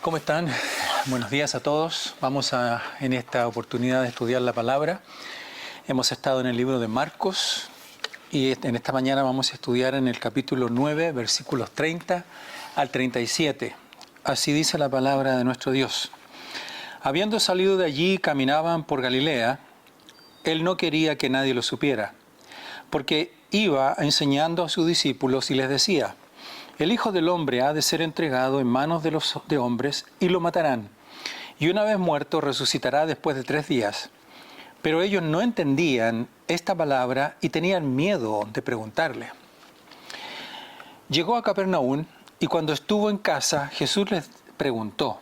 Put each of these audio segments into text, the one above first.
¿Cómo están? Buenos días a todos. En esta oportunidad de estudiar la palabra. Hemos estado en el libro de Marcos y en esta mañana vamos a estudiar en el capítulo 9, versículos 30 al 37. Así dice la palabra de nuestro Dios. Habiendo salido de allí, caminaban por Galilea. Él no quería que nadie lo supiera, porque iba enseñando a sus discípulos y les decía: el Hijo del Hombre ha de ser entregado en manos de hombres y lo matarán, y una vez muerto resucitará después de 3 días. Pero ellos no entendían esta palabra y tenían miedo de preguntarle. Llegó a Capernaum y cuando estuvo en casa, Jesús les preguntó: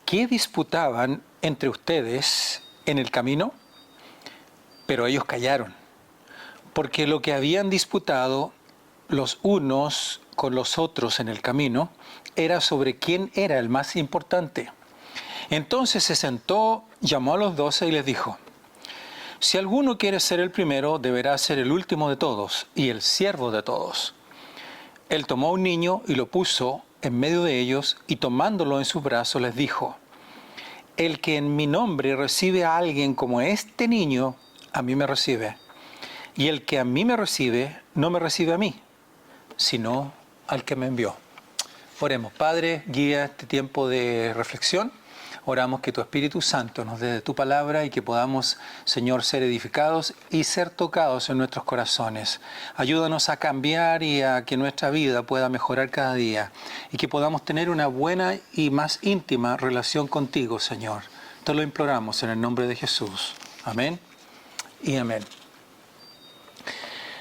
¿qué disputaban entre ustedes en el camino? Pero ellos callaron, porque lo que habían disputado los unos con los otros en el camino era sobre quién era el más importante. Entonces se sentó, llamó a los 12 y les dijo: si alguno quiere ser el primero, deberá ser el último de todos y el siervo de todos. Él tomó a un niño y lo puso en medio de ellos, y tomándolo en sus brazos les dijo: el que en mi nombre recibe a alguien como este niño, a mí me recibe. Y el que a mí me recibe, no me recibe a mí, sino al que me envió. Oremos. Padre, guía este tiempo de reflexión. Oramos que tu Espíritu Santo nos dé de tu palabra y que podamos, Señor, ser edificados y ser tocados en nuestros corazones. Ayúdanos a cambiar y a que nuestra vida pueda mejorar cada día y que podamos tener una buena y más íntima relación contigo, Señor. Te lo imploramos en el nombre de Jesús. Amén y amén.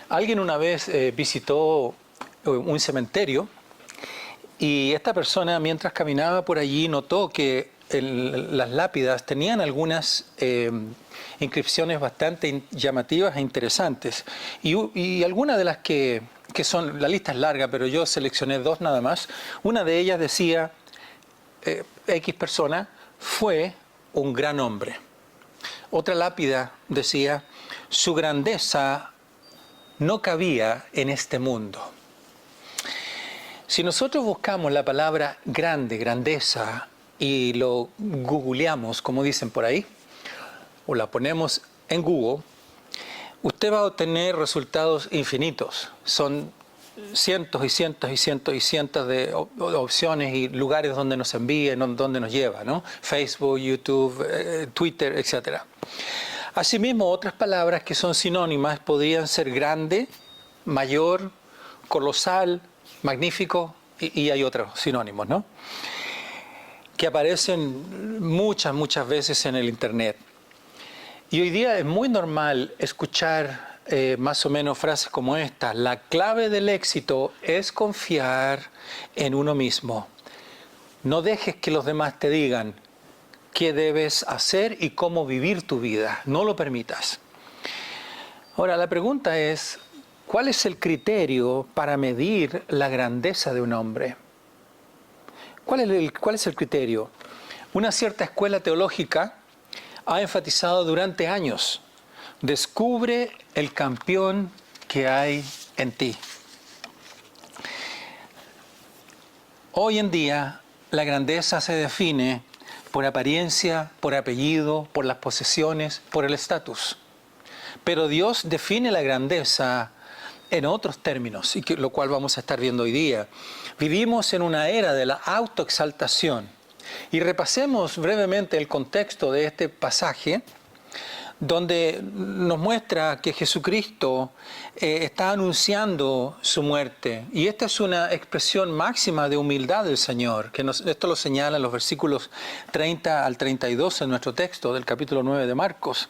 Alguien una vez visitó un cementerio y esta persona, mientras caminaba por allí, notó que las lápidas tenían algunas inscripciones bastante llamativas e interesantes. Y algunas de las que son, la lista es larga, pero yo seleccioné 2 nada más. Una de ellas decía: X persona fue un gran hombre. Otra lápida decía: su grandeza no cabía en este mundo. Si nosotros buscamos la palabra grande, grandeza, y lo googleamos, como dicen por ahí, o la ponemos en Google, usted va a obtener resultados infinitos. Son cientos y cientos y cientos y cientos de opciones y lugares donde nos envíen, donde nos lleva, ¿no? Facebook, YouTube, Twitter, etc. Asimismo, otras palabras que son sinónimas podrían ser grande, mayor, colosal, magnífico, y hay otros sinónimos, ¿no? Que aparecen muchas veces en el Internet. Y hoy día es muy normal escuchar más o menos frases como esta: la clave del éxito es confiar en uno mismo. No dejes que los demás te digan qué debes hacer y cómo vivir tu vida. No lo permitas. Ahora, la pregunta es: ¿cuál es el criterio para medir la grandeza de un hombre? ¿Cuál es el criterio? Una cierta escuela teológica ha enfatizado durante años: descubre el campeón que hay en ti. Hoy en día, la grandeza se define por apariencia, por apellido, por las posesiones, por el estatus. Pero Dios define la grandeza en otros términos, lo cual vamos a estar viendo hoy día. Vivimos en una era de la autoexaltación. Y repasemos brevemente el contexto de este pasaje, donde nos muestra que Jesucristo está anunciando su muerte. Y esta es una expresión máxima de humildad del Señor, esto lo señalan los versículos 30 al 32 en nuestro texto del capítulo 9 de Marcos.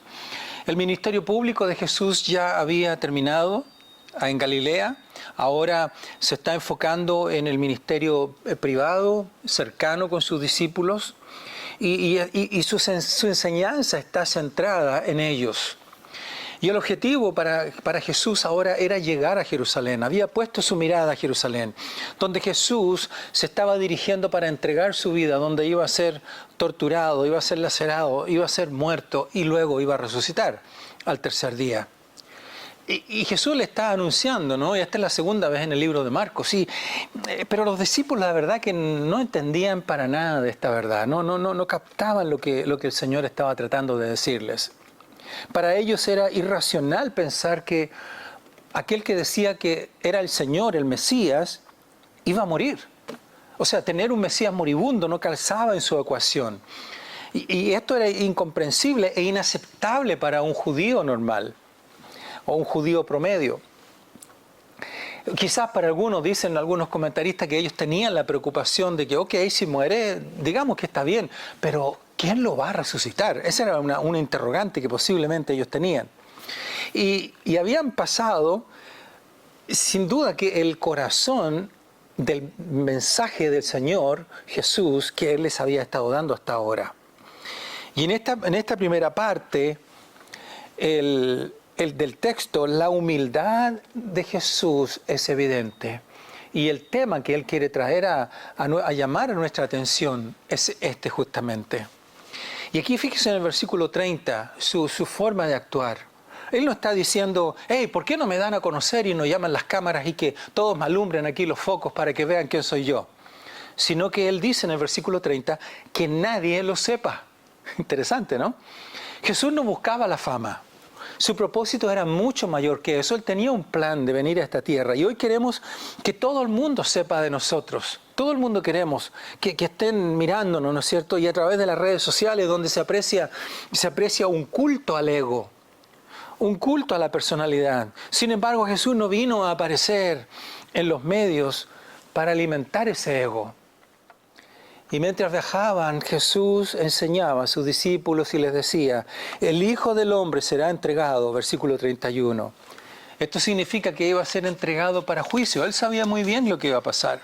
El ministerio público de Jesús ya había terminado en Galilea. Ahora se está enfocando en el ministerio privado, cercano con sus discípulos, y su enseñanza está centrada en ellos. Y el objetivo para Jesús ahora era llegar a Jerusalén. Había puesto su mirada a Jerusalén, donde Jesús se estaba dirigiendo para entregar su vida, donde iba a ser torturado, iba a ser lacerado, iba a ser muerto y luego iba a resucitar al 3er día. Y Jesús le está anunciando, ¿no? Y esta es la segunda vez en el libro de Marcos, sí. Pero los discípulos, la verdad, que no entendían para nada de esta verdad. No captaban lo que el Señor estaba tratando de decirles. Para ellos era irracional pensar que aquel que decía que era el Señor, el Mesías, iba a morir. O sea, tener un Mesías moribundo no calzaba en su ecuación. Y esto era incomprensible e inaceptable para un judío normal o un judío promedio. Quizás para algunos, dicen algunos comentaristas, que ellos tenían la preocupación de que, ok, si muere, digamos que está bien, pero ¿quién lo va a resucitar? Esa era una interrogante que posiblemente ellos tenían. Y habían pasado, sin duda, que el corazón del mensaje del Señor Jesús que Él les había estado dando hasta ahora. Y en esta primera parte, el del texto, la humildad de Jesús es evidente. Y el tema que Él quiere traer a llamar a nuestra atención es este justamente. Y aquí fíjese en el versículo 30, su forma de actuar. Él no está diciendo, hey, ¿por qué no me dan a conocer y nos llaman las cámaras y que todos me alumbren aquí los focos para que vean quién soy yo? Sino que Él dice en el versículo 30 que nadie lo sepa. Interesante, ¿no? Jesús no buscaba la fama. Su propósito era mucho mayor que eso. Él tenía un plan de venir a esta tierra y hoy queremos que todo el mundo sepa de nosotros. Todo el mundo queremos que estén mirándonos, ¿no es cierto? Y a través de las redes sociales donde se aprecia un culto al ego, un culto a la personalidad. Sin embargo, Jesús no vino a aparecer en los medios para alimentar ese ego. Y mientras viajaban, Jesús enseñaba a sus discípulos y les decía, el Hijo del Hombre será entregado, versículo 31. Esto significa que iba a ser entregado para juicio. Él sabía muy bien lo que iba a pasar.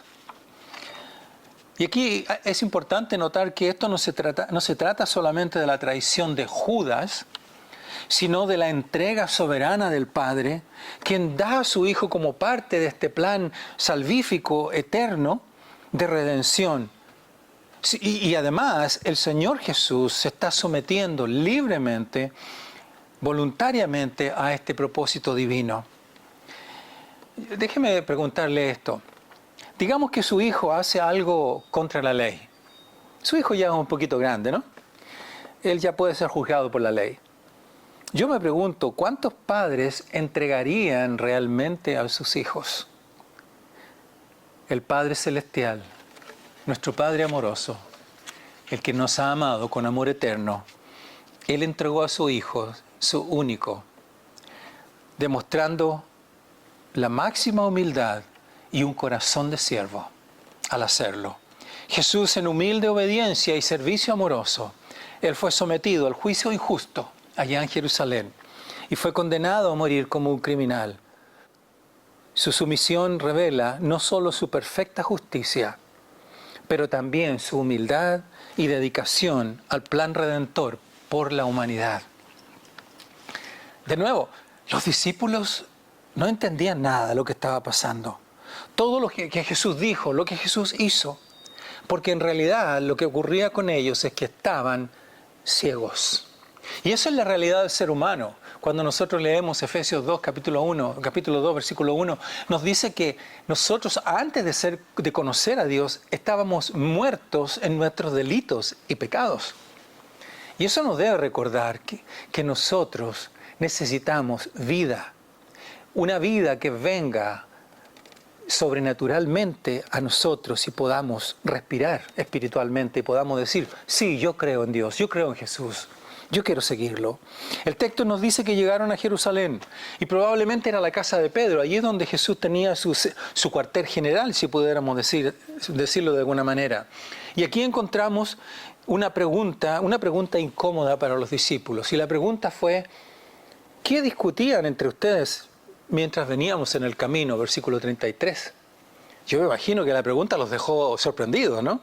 Y aquí es importante notar que esto no se trata solamente de la traición de Judas, sino de la entrega soberana del Padre, quien da a su Hijo como parte de este plan salvífico eterno de redención. Y además el Señor Jesús se está sometiendo libremente, voluntariamente a este propósito divino. Déjeme preguntarle esto. Digamos que su hijo hace algo contra la ley. Su hijo ya es un poquito grande, ¿no? Él ya puede ser juzgado por la ley. Yo me pregunto, ¿cuántos padres entregarían realmente a sus hijos? El Padre Celestial, nuestro Padre amoroso, el que nos ha amado con amor eterno, Él entregó a su Hijo, su único, demostrando la máxima humildad y un corazón de siervo al hacerlo. Jesús, en humilde obediencia y servicio amoroso, Él fue sometido al juicio injusto allá en Jerusalén y fue condenado a morir como un criminal. Su sumisión revela no solo su perfecta justicia, pero también su humildad y dedicación al plan redentor por la humanidad. De nuevo, los discípulos no entendían nada de lo que estaba pasando. Todo lo que Jesús dijo, lo que Jesús hizo, porque en realidad lo que ocurría con ellos es que estaban ciegos. Y eso es la realidad del ser humano. Cuando nosotros leemos Efesios 2, capítulo 2, versículo 1, nos dice que nosotros, antes de conocer a Dios, estábamos muertos en nuestros delitos y pecados. Y eso nos debe recordar que nosotros necesitamos vida. Una vida que venga sobrenaturalmente a nosotros y podamos respirar espiritualmente y podamos decir, sí, yo creo en Dios, yo creo en Jesús. Yo quiero seguirlo. El texto nos dice que llegaron a Jerusalén y probablemente era la casa de Pedro. Allí es donde Jesús tenía su cuartel general, si pudiéramos decirlo de alguna manera. Y aquí encontramos una pregunta incómoda para los discípulos. Y la pregunta fue, ¿qué discutían entre ustedes mientras veníamos en el camino? Versículo 33. Yo me imagino que la pregunta los dejó sorprendidos, ¿no?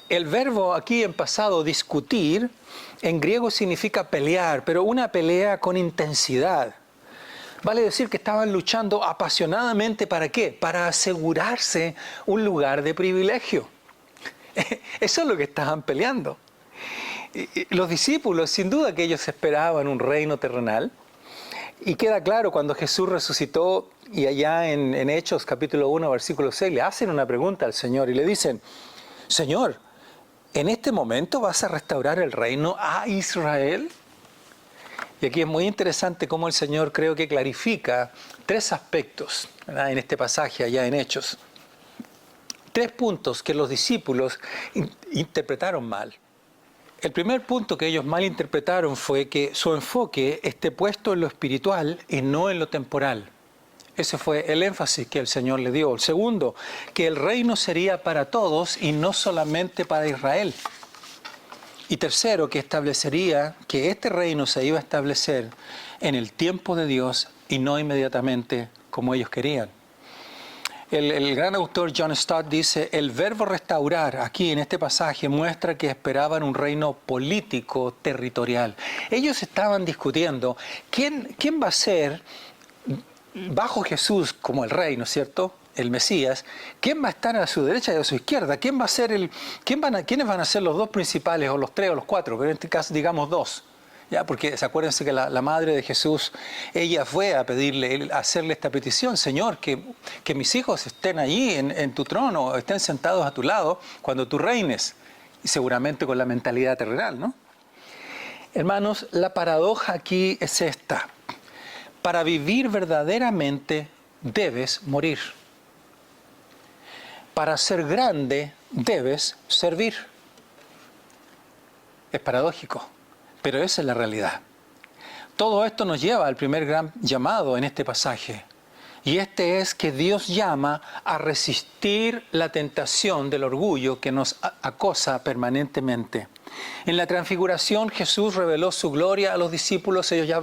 El verbo aquí en pasado, discutir, en griego significa pelear, pero una pelea con intensidad. Vale decir que estaban luchando apasionadamente, ¿para qué? Para asegurarse un lugar de privilegio. Eso es lo que estaban peleando. Los discípulos, sin duda que ellos esperaban un reino terrenal, Y queda claro cuando Jesús resucitó y allá en Hechos capítulo 1 versículo 6 le hacen una pregunta al Señor y le dicen, Señor, ¿en este momento vas a restaurar el reino a Israel? Y aquí es muy interesante cómo el Señor creo que clarifica tres aspectos, ¿verdad?, en este pasaje allá en Hechos. Tres puntos que los discípulos interpretaron mal. El primer punto que ellos mal interpretaron fue que su enfoque esté puesto en lo espiritual y no en lo temporal. Ese fue el énfasis que el Señor le dio. El segundo, que el reino sería para todos y no solamente para Israel. Y tercero, que establecería que este reino se iba a establecer en el tiempo de Dios y no inmediatamente como ellos querían. El gran autor John Stott dice, el verbo restaurar aquí en este pasaje muestra que esperaban un reino político territorial. Ellos estaban discutiendo quién va a ser bajo Jesús como el rey, ¿no es cierto?, el Mesías, quién va a estar a su derecha y a su izquierda, quiénes van a ser los dos principales, o los tres o los cuatro, pero en este caso digamos dos. ¿Ya? Porque acuérdense que la madre de Jesús, ella fue a pedirle, a hacerle esta petición, Señor, que mis hijos estén allí en tu trono, estén sentados a tu lado cuando tú reines, y seguramente con la mentalidad terrenal, ¿no? Hermanos, la paradoja aquí es esta: para vivir verdaderamente debes morir. Para ser grande debes servir. Es paradójico, pero esa es la realidad. Todo esto nos lleva al primer gran llamado en este pasaje. Y este es que Dios llama a resistir la tentación del orgullo que nos acosa permanentemente. En la transfiguración Jesús reveló su gloria a los discípulos, ellos ya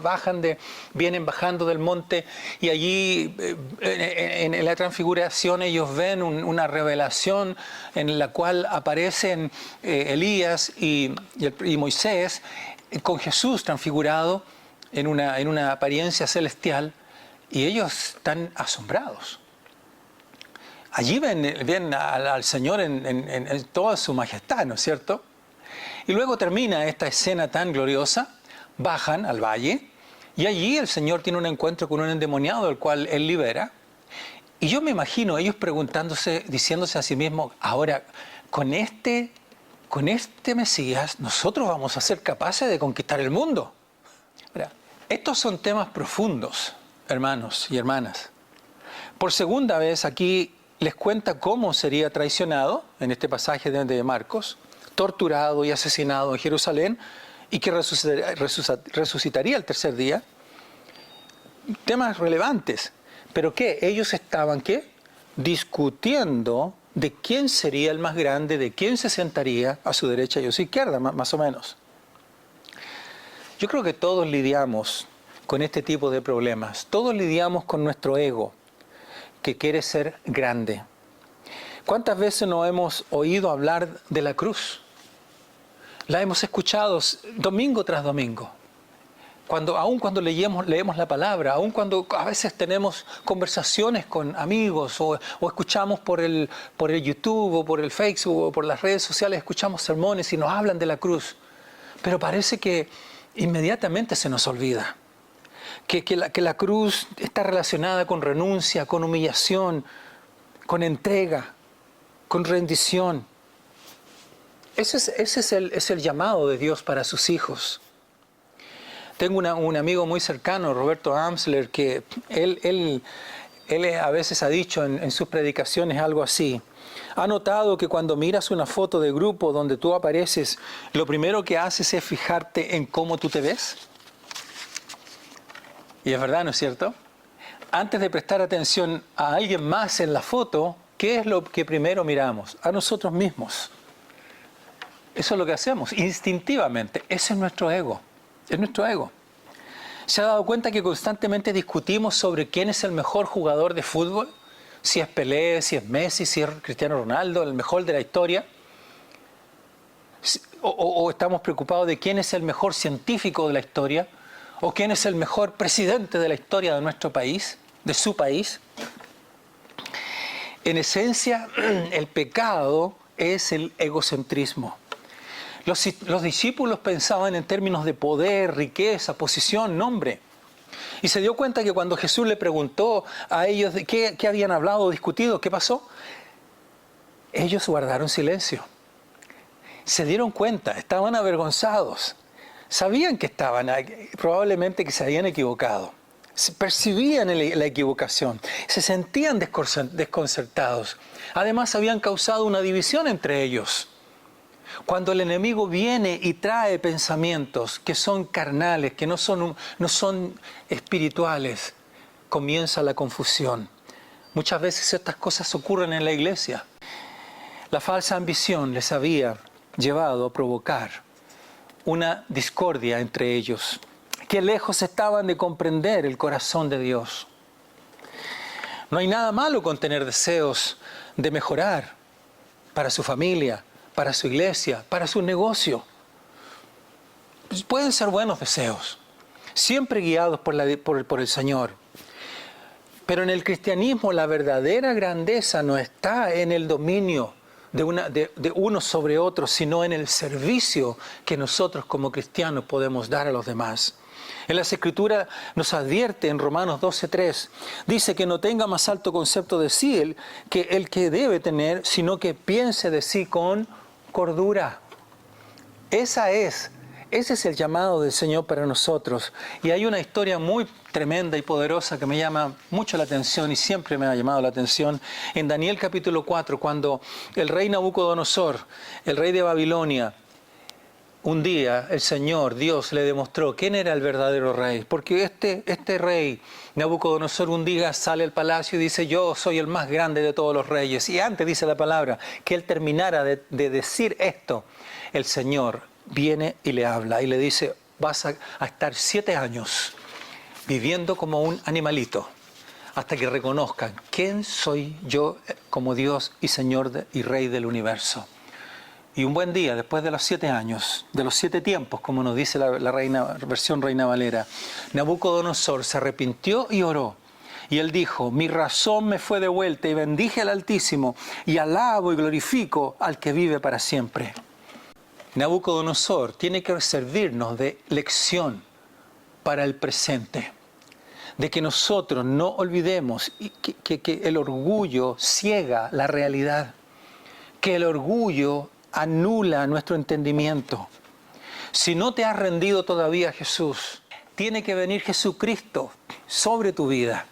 vienen bajando del monte y allí en la transfiguración ellos ven una revelación en la cual aparecen Elías y Moisés con Jesús transfigurado en una apariencia celestial. Y ellos están asombrados. Allí ven al Señor en toda su majestad, ¿no es cierto? Y luego termina esta escena tan gloriosa, bajan al valle, y allí el Señor tiene un encuentro con un endemoniado, el cual Él libera. Y yo me imagino ellos preguntándose, diciéndose a sí mismos, ahora, con este Mesías, nosotros vamos a ser capaces de conquistar el mundo. Ahora, estos son temas profundos, hermanos y hermanas. Por segunda vez aquí les cuenta cómo sería traicionado, en este pasaje de Marcos, torturado y asesinado en Jerusalén, y que resucitaría el tercer día. Temas relevantes. ¿Pero qué? Ellos estaban, ¿qué?, discutiendo de quién sería el más grande, de quién se sentaría a su derecha y a su izquierda, más o menos. Yo creo que todos lidiamos con este tipo de problemas. Todos lidiamos con nuestro ego, que quiere ser grande. ¿Cuántas veces no hemos oído hablar de la cruz? La hemos escuchado domingo tras domingo. Aun cuando leemos la palabra, aun cuando a veces tenemos conversaciones con amigos o escuchamos por el YouTube o por el Facebook o por las redes sociales, escuchamos sermones y nos hablan de la cruz. Pero parece que inmediatamente se nos olvida. Que la cruz está relacionada con renuncia, con humillación, con entrega, con rendición. Ese es el llamado de Dios para sus hijos. Tengo un amigo muy cercano, Roberto Amsler, que él a veces ha dicho en sus predicaciones algo así. ¿Ha notado que cuando miras una foto de grupo donde tú apareces, lo primero que haces es fijarte en cómo tú te ves? Y es verdad, ¿no es cierto? Antes de prestar atención a alguien más en la foto, ¿qué es lo que primero miramos? A nosotros mismos. Eso es lo que hacemos, instintivamente. Ese es nuestro ego. Es nuestro ego. ¿Se ha dado cuenta que constantemente discutimos sobre quién es el mejor jugador de fútbol? Si es Pelé, si es Messi, si es Cristiano Ronaldo, el mejor de la historia. O estamos preocupados de quién es el mejor científico de la historia. ¿O quién es el mejor presidente de la historia de nuestro país, de su país? En esencia, el pecado es el egocentrismo. Los discípulos pensaban en términos de poder, riqueza, posición, nombre. Y se dio cuenta que cuando Jesús le preguntó a ellos de qué habían hablado o discutido, ¿qué pasó? Ellos guardaron silencio. Se dieron cuenta, estaban avergonzados. Sabían que probablemente que se habían equivocado. Percibían la equivocación. Se sentían desconcertados. Además, habían causado una división entre ellos. Cuando el enemigo viene y trae pensamientos que son carnales, que no son espirituales, comienza la confusión. Muchas veces estas cosas ocurren en la iglesia. La falsa ambición les había llevado a provocar una discordia entre ellos, que lejos estaban de comprender el corazón de Dios. No hay nada malo con tener deseos de mejorar para su familia, para su iglesia, para su negocio. Pueden ser buenos deseos, siempre guiados por el Señor. Pero en el cristianismo la verdadera grandeza no está en el dominio de uno sobre otro, sino en el servicio que nosotros como cristianos podemos dar a los demás. En las Escrituras nos advierte en Romanos 12:3, dice que no tenga más alto concepto de sí que el que debe tener, sino que piense de sí con cordura. Ese es el llamado del Señor para nosotros. Y hay una historia muy tremenda y poderosa que me llama mucho la atención y siempre me ha llamado la atención. En Daniel capítulo 4, cuando el rey Nabucodonosor, el rey de Babilonia, un día el Señor, Dios, le demostró quién era el verdadero rey. Porque este rey, Nabucodonosor, un día sale al palacio y dice: yo soy el más grande de todos los reyes. Y antes dice la palabra, que él terminara de decir esto, el Señor viene y le habla y le dice: vas a estar 7 años viviendo como un animalito hasta que reconozcan quién soy yo como Dios y Señor y Rey del universo. Y un buen día, después de los 7 años, de los 7 tiempos, como nos dice la versión Reina Valera, Nabucodonosor se arrepintió y oró. Y él dijo: mi razón me fue devuelta y bendije al Altísimo y alabo y glorifico al que vive para siempre. Nabucodonosor tiene que servirnos de lección para el presente, de que nosotros no olvidemos que el orgullo ciega la realidad, que el orgullo anula nuestro entendimiento. Si no te has rendido todavía a Jesús, tiene que venir Jesucristo sobre tu vida.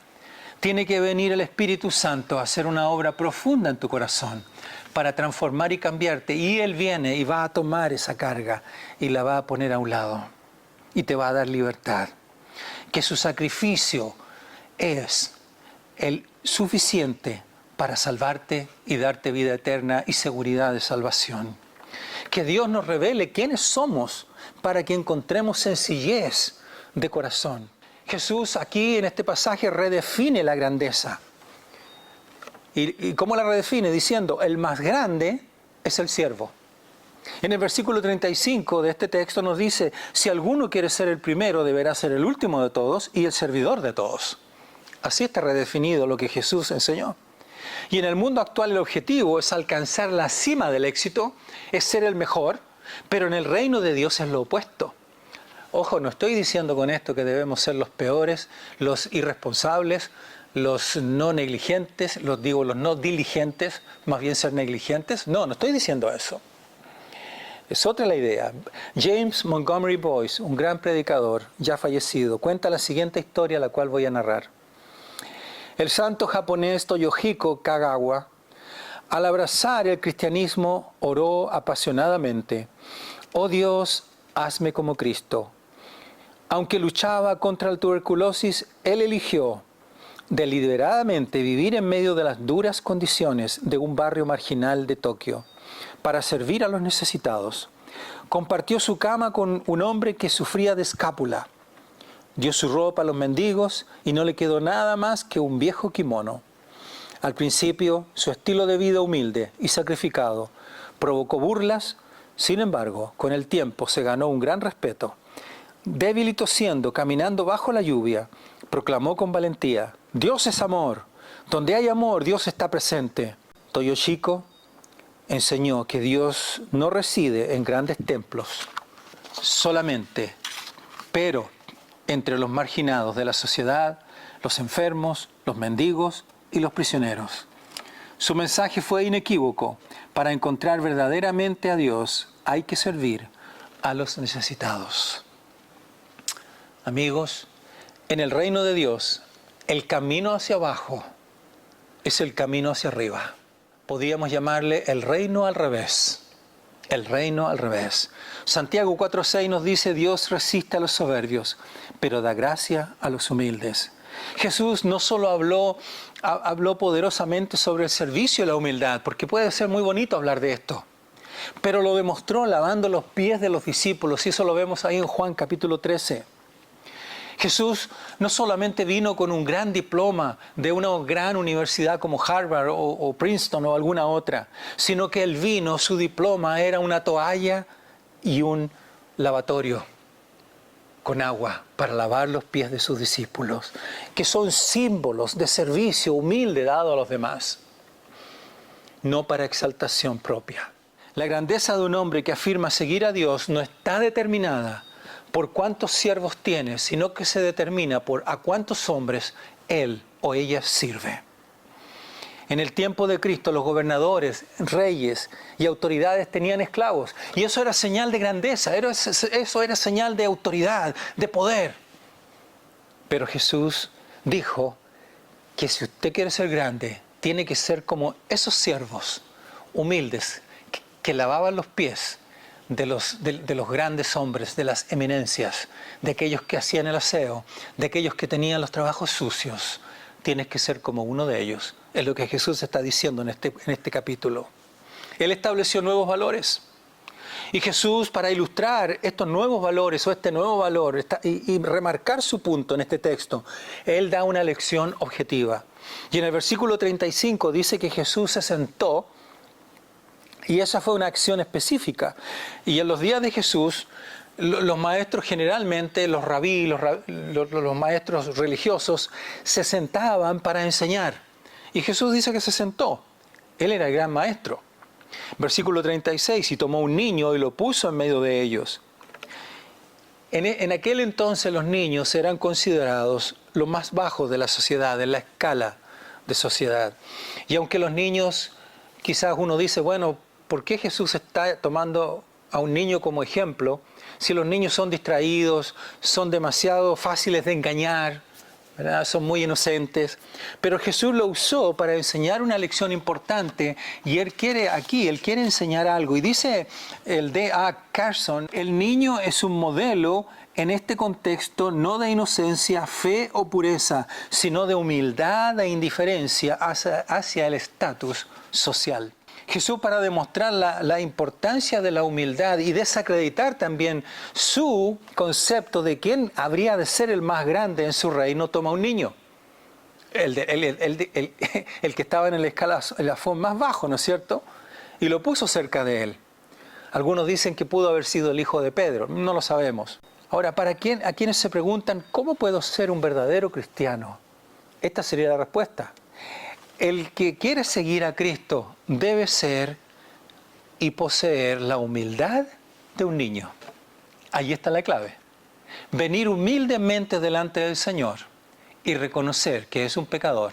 Tiene que venir el Espíritu Santo a hacer una obra profunda en tu corazón para transformar y cambiarte. Y Él viene y va a tomar esa carga y la va a poner a un lado y te va a dar libertad. Que su sacrificio es el suficiente para salvarte y darte vida eterna y seguridad de salvación. Que Dios nos revele quiénes somos para que encontremos sencillez de corazón. Jesús aquí en este pasaje redefine la grandeza. ¿Y cómo la redefine? Diciendo: el más grande es el siervo. En el versículo 35 de este texto nos dice: si alguno quiere ser el primero, deberá ser el último de todos y el servidor de todos. Así está redefinido lo que Jesús enseñó. Y en el mundo actual el objetivo es alcanzar la cima del éxito, es ser el mejor, pero en el reino de Dios es lo opuesto. Ojo, no estoy diciendo con esto que debemos ser los peores, los irresponsables, los no negligentes, los no diligentes, más bien ser negligentes. No estoy diciendo eso. Es otra la idea. James Montgomery Boyce, un gran predicador ya fallecido, cuenta la siguiente historia, la cual voy a narrar. El santo japonés Toyohiko Kagawa, al abrazar el cristianismo, oró apasionadamente: «Oh Dios, hazme como Cristo». Aunque luchaba contra la tuberculosis, él eligió deliberadamente vivir en medio de las duras condiciones de un barrio marginal de Tokio para servir a los necesitados. Compartió su cama con un hombre que sufría de escápula. Dio su ropa a los mendigos y no le quedó nada más que un viejo kimono. Al principio, su estilo de vida humilde y sacrificado provocó burlas. Sin embargo, con el tiempo se ganó un gran respeto. Débil y tosiendo, caminando bajo la lluvia, proclamó con valentía: «Dios es amor. Donde hay amor, Dios está presente». Toyohiko enseñó que Dios no reside en grandes templos solamente, pero entre los marginados de la sociedad, los enfermos, los mendigos y los prisioneros. Su mensaje fue inequívoco: para encontrar verdaderamente a Dios hay que servir a los necesitados. Amigos, en el reino de Dios, el camino hacia abajo es el camino hacia arriba. Podríamos llamarle el reino al revés. El reino al revés. Santiago 4:6 nos dice: Dios resiste a los soberbios, pero da gracia a los humildes. Jesús no solo habló poderosamente sobre el servicio y la humildad, porque puede ser muy bonito hablar de esto, pero lo demostró lavando los pies de los discípulos, y eso lo vemos ahí en Juan capítulo 13. Jesús no solamente vino con un gran diploma de una gran universidad como Harvard o Princeton o alguna otra, sino que Él vino, su diploma era una toalla y un lavatorio con agua para lavar los pies de sus discípulos, que son símbolos de servicio humilde dado a los demás, no para exaltación propia. La grandeza de un hombre que afirma seguir a Dios no está determinada por cuántos siervos tiene, sino que se determina por a cuántos hombres él o ella sirve. En el tiempo de Cristo, los gobernadores, reyes y autoridades tenían esclavos, y eso era señal de grandeza, eso era señal de autoridad, de poder. Pero Jesús dijo que si usted quiere ser grande, tiene que ser como esos siervos humildes que lavaban los pies de los grandes hombres, de las eminencias, de aquellos que hacían el aseo, de aquellos que tenían los trabajos sucios. Tienes que ser como uno de ellos. Es lo que Jesús está diciendo en este capítulo. Él estableció nuevos valores. Y Jesús, para ilustrar estos nuevos valores o este nuevo valor y remarcar su punto en este texto, Él da una lección objetiva. Y en el versículo 35 dice que Jesús se sentó, y esa fue una acción específica. Y en los días de Jesús, los maestros generalmente, los rabí, los maestros religiosos, se sentaban para enseñar. Y Jesús dice que se sentó. Él era el gran maestro. Versículo 36, y tomó un niño y lo puso en medio de ellos. En aquel entonces los niños eran considerados los más bajos de la sociedad, en la escala de sociedad. Y aunque los niños, quizás uno dice, bueno, ¿por qué Jesús está tomando a un niño como ejemplo si los niños son distraídos, son demasiado fáciles de engañar, ¿verdad? Son muy inocentes? Pero Jesús lo usó para enseñar una lección importante, y Él quiere enseñar algo. Y dice el D.A. Carson: el niño es un modelo en este contexto no de inocencia, fe o pureza, sino de humildad e indiferencia hacia el estatus social. Jesús, para demostrar la importancia de la humildad y desacreditar también su concepto de quién habría de ser el más grande en su reino, toma un niño. El que estaba en el escalafón más bajo, ¿no es cierto? Y lo puso cerca de él. Algunos dicen que pudo haber sido el hijo de Pedro, no lo sabemos. Ahora, a quienes se preguntan, ¿cómo puedo ser un verdadero cristiano? Esta sería la respuesta. El que quiere seguir a Cristo debe ser y poseer la humildad de un niño. Ahí está la clave. Venir humildemente delante del Señor y reconocer que es un pecador,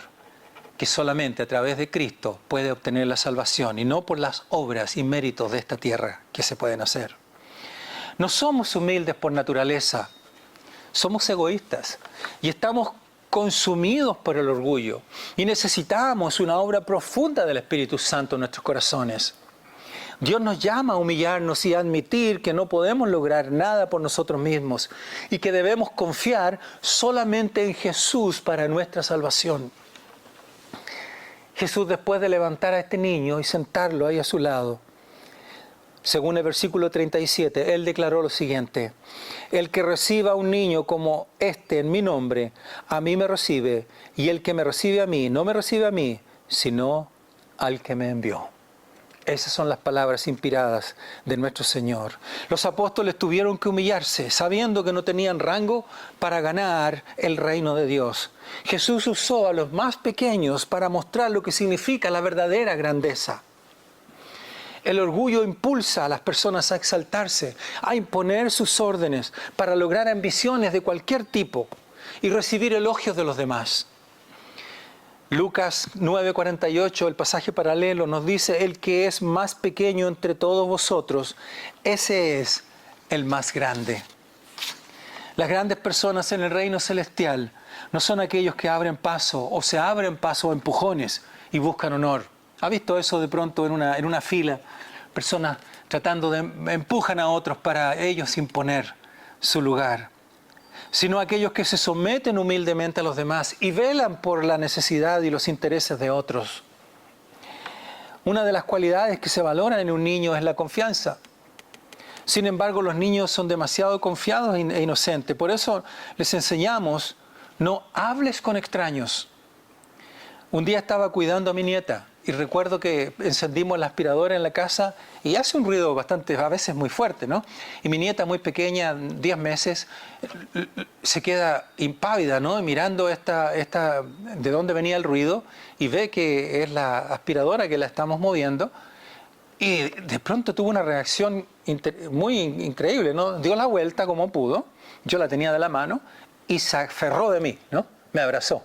que solamente a través de Cristo puede obtener la salvación, y no por las obras y méritos de esta tierra que se pueden hacer. No somos humildes por naturaleza, somos egoístas y estamos consumidos por el orgullo, y necesitamos una obra profunda del Espíritu Santo en nuestros corazones. Dios nos llama a humillarnos y a admitir que no podemos lograr nada por nosotros mismos y que debemos confiar solamente en Jesús para nuestra salvación. Jesús, después de levantar a este niño y sentarlo ahí a su lado, según el versículo 37, Él declaró lo siguiente: el que reciba a un niño como este en mi nombre, a mí me recibe, y el que me recibe a mí, no me recibe a mí, sino al que me envió. Esas son las palabras inspiradas de nuestro Señor. Los apóstoles tuvieron que humillarse, sabiendo que no tenían rango para ganar el reino de Dios. Jesús usó a los más pequeños para mostrar lo que significa la verdadera grandeza. El orgullo impulsa a las personas a exaltarse, a imponer sus órdenes para lograr ambiciones de cualquier tipo y recibir elogios de los demás. Lucas 9:48, el pasaje paralelo, nos dice: el que es más pequeño entre todos vosotros, ese es el más grande. Las grandes personas en el reino celestial no son aquellos que abren paso o se abren paso a empujones y buscan honor. ¿Ha visto eso de pronto en una fila? Personas tratando empujan a otros para ellos imponer su lugar. Sino aquellos que se someten humildemente a los demás y velan por la necesidad y los intereses de otros. Una de las cualidades que se valoran en un niño es la confianza. Sin embargo, los niños son demasiado confiados e inocentes. Por eso les enseñamos: no hables con extraños. Un día estaba cuidando a mi nieta y recuerdo que encendimos la aspiradora en la casa y hace un ruido bastante, a veces muy fuerte, ¿no? Y mi nieta muy pequeña, 10 meses, se queda impávida, ¿no? Mirando de dónde venía el ruido y ve que es la aspiradora que la estamos moviendo. Y de pronto tuvo una reacción muy increíble, ¿no? Dio la vuelta como pudo, yo la tenía de la mano y se aferró de mí, ¿no? Me abrazó.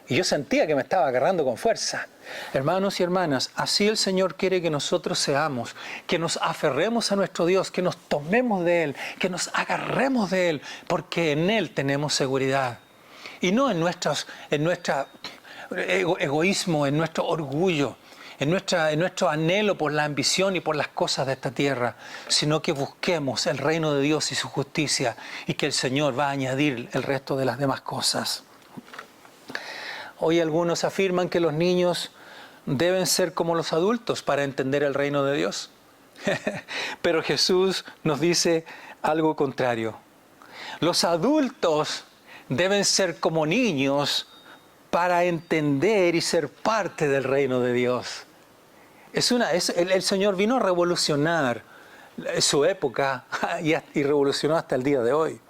Y yo sentía que me estaba agarrando con fuerza. Hermanos y hermanas, así el Señor quiere que nosotros seamos, que nos aferremos a nuestro Dios, que nos tomemos de Él, que nos agarremos de Él, porque en Él tenemos seguridad. Y no en nuestro egoísmo, en nuestro orgullo, en nuestro anhelo por la ambición y por las cosas de esta tierra, sino que busquemos el reino de Dios y su justicia, y que el Señor va a añadir el resto de las demás cosas. Hoy algunos afirman que los niños deben ser como los adultos para entender el reino de Dios. Pero Jesús nos dice algo contrario. Los adultos deben ser como niños para entender y ser parte del reino de Dios. El Señor vino a revolucionar su época y revolucionó hasta el día de hoy.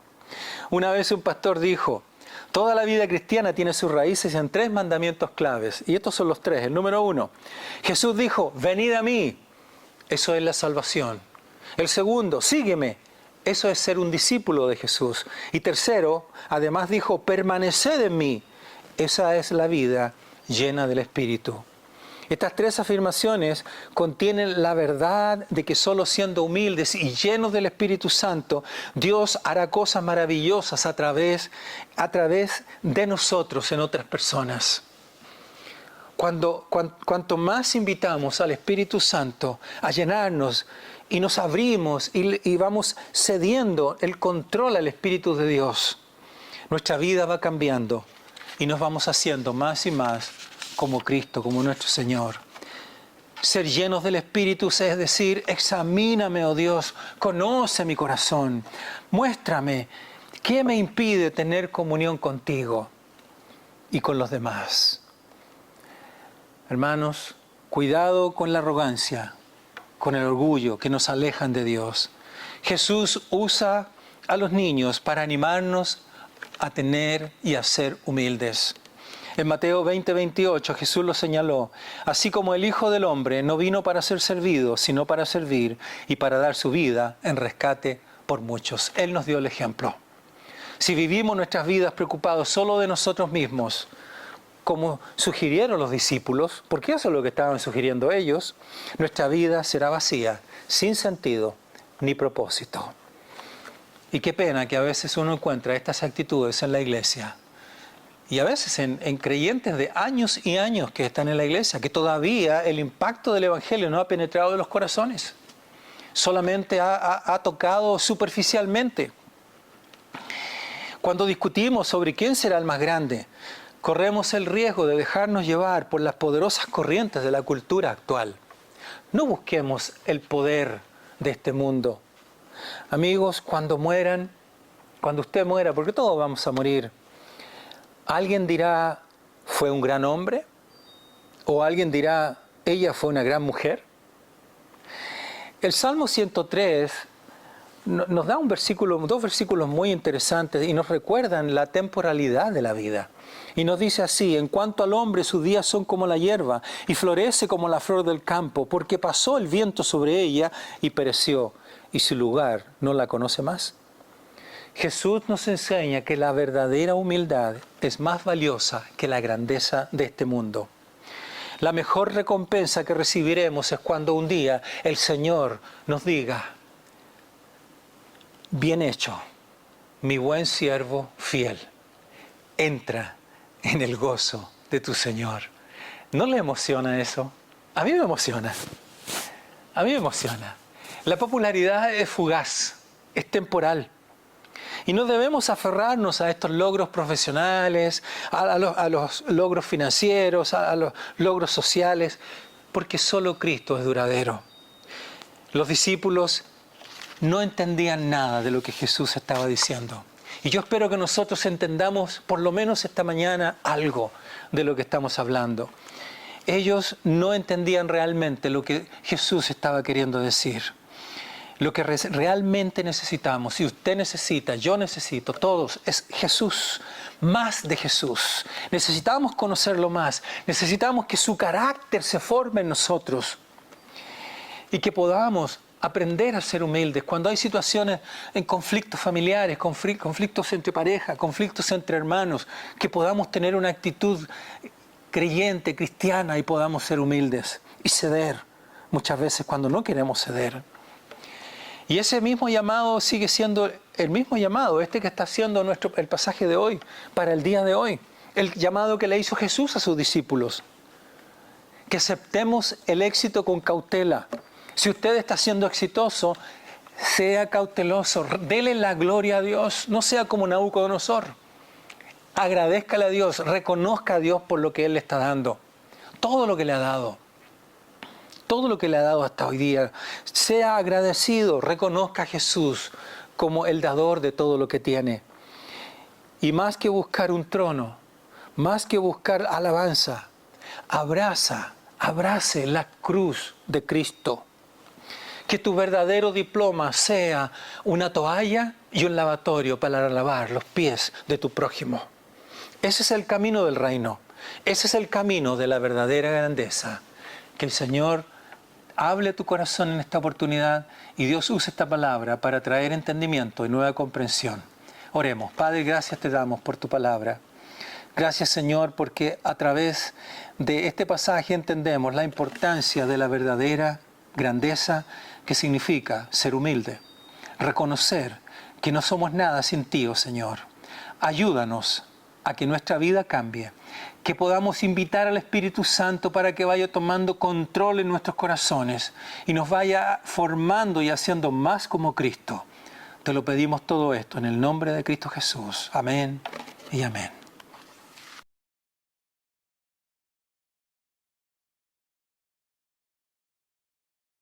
Una vez un pastor dijo: toda la vida cristiana tiene sus raíces en 3 mandamientos claves. Y estos son los 3. El número 1, Jesús dijo: venid a mí. Eso es la salvación. El segundo, sígueme. Eso es ser un discípulo de Jesús. Y tercero, además dijo: permaneced en mí. Esa es la vida llena del Espíritu. Estas 3 afirmaciones contienen la verdad de que solo siendo humildes y llenos del Espíritu Santo, Dios hará cosas maravillosas a través de nosotros en otras personas. Cuanto más invitamos al Espíritu Santo a llenarnos y nos abrimos y vamos cediendo el control al Espíritu de Dios, nuestra vida va cambiando y nos vamos haciendo más y más como Cristo, como nuestro Señor. Ser llenos del Espíritu es decir: examíname, oh Dios, conoce mi corazón, muéstrame qué me impide tener comunión contigo y con los demás. Hermanos, cuidado con la arrogancia, con el orgullo que nos alejan de Dios. Jesús usa a los niños para animarnos a tener y a ser humildes. En Mateo 20:28 Jesús lo señaló: así como el Hijo del Hombre no vino para ser servido, sino para servir y para dar su vida en rescate por muchos. Él nos dio el ejemplo. Si vivimos nuestras vidas preocupados solo de nosotros mismos, como sugirieron los discípulos, porque eso es lo que estaban sugiriendo ellos, nuestra vida será vacía, sin sentido ni propósito. Y qué pena que a veces uno encuentra estas actitudes en la iglesia. Y a veces en creyentes de años y años que están en la iglesia, que todavía el impacto del Evangelio no ha penetrado en los corazones. Solamente ha tocado superficialmente. Cuando discutimos sobre quién será el más grande, corremos el riesgo de dejarnos llevar por las poderosas corrientes de la cultura actual. No busquemos el poder de este mundo. Amigos, cuando usted muera, porque todos vamos a morir, alguien dirá: ¿fue un gran hombre? ¿O alguien dirá: ella fue una gran mujer? El Salmo 103 nos da dos versículos muy interesantes y nos recuerdan la temporalidad de la vida. Y nos dice así: en cuanto al hombre, sus días son como la hierba y florece como la flor del campo, porque pasó el viento sobre ella y pereció, y su lugar no la conoce más. Jesús nos enseña que la verdadera humildad es más valiosa que la grandeza de este mundo. La mejor recompensa que recibiremos es cuando un día el Señor nos diga: bien hecho, mi buen siervo fiel, entra en el gozo de tu Señor. ¿No le emociona eso? A mí me emociona. A mí me emociona. La popularidad es fugaz, es temporal. Y no debemos aferrarnos a estos logros profesionales, a los logros financieros, a los logros sociales, porque solo Cristo es duradero. Los discípulos no entendían nada de lo que Jesús estaba diciendo. Y yo espero que nosotros entendamos por lo menos esta mañana algo de lo que estamos hablando. Ellos no entendían realmente lo que Jesús estaba queriendo decir. Lo que realmente necesitamos, si usted necesita, yo necesito, todos, es Jesús, más de Jesús. Necesitamos conocerlo más, necesitamos que su carácter se forme en nosotros y que podamos aprender a ser humildes. Cuando hay situaciones en conflictos familiares, conflictos entre pareja, conflictos entre hermanos, que podamos tener una actitud creyente, cristiana, y podamos ser humildes y ceder muchas veces cuando no queremos ceder. Y ese mismo llamado sigue siendo el mismo llamado, que está haciendo el pasaje de hoy, para el día de hoy. El llamado que le hizo Jesús a sus discípulos. Que aceptemos el éxito con cautela. Si usted está siendo exitoso, sea cauteloso, dele la gloria a Dios, no sea como Nabucodonosor. Agradézcale a Dios, reconozca a Dios por lo que Él le está dando. Todo lo que le ha dado. Todo lo que le ha dado hasta hoy día. Sea agradecido, reconozca a Jesús como el dador de todo lo que tiene. Y más que buscar un trono, más que buscar alabanza, abrace la cruz de Cristo. Que tu verdadero diploma sea una toalla y un lavatorio para lavar los pies de tu prójimo. Ese es el camino del reino. Ese es el camino de la verdadera grandeza. Que el Señor hable a tu corazón en esta oportunidad y Dios use esta palabra para traer entendimiento y nueva comprensión. Oremos. Padre, gracias te damos por tu palabra. Gracias, Señor, porque a través de este pasaje entendemos la importancia de la verdadera grandeza que significa ser humilde. Reconocer que no somos nada sin ti, oh Señor. Ayúdanos a que nuestra vida cambie. Que podamos invitar al Espíritu Santo para que vaya tomando control en nuestros corazones y nos vaya formando y haciendo más como Cristo. Te lo pedimos todo esto en el nombre de Cristo Jesús. Amén y amén.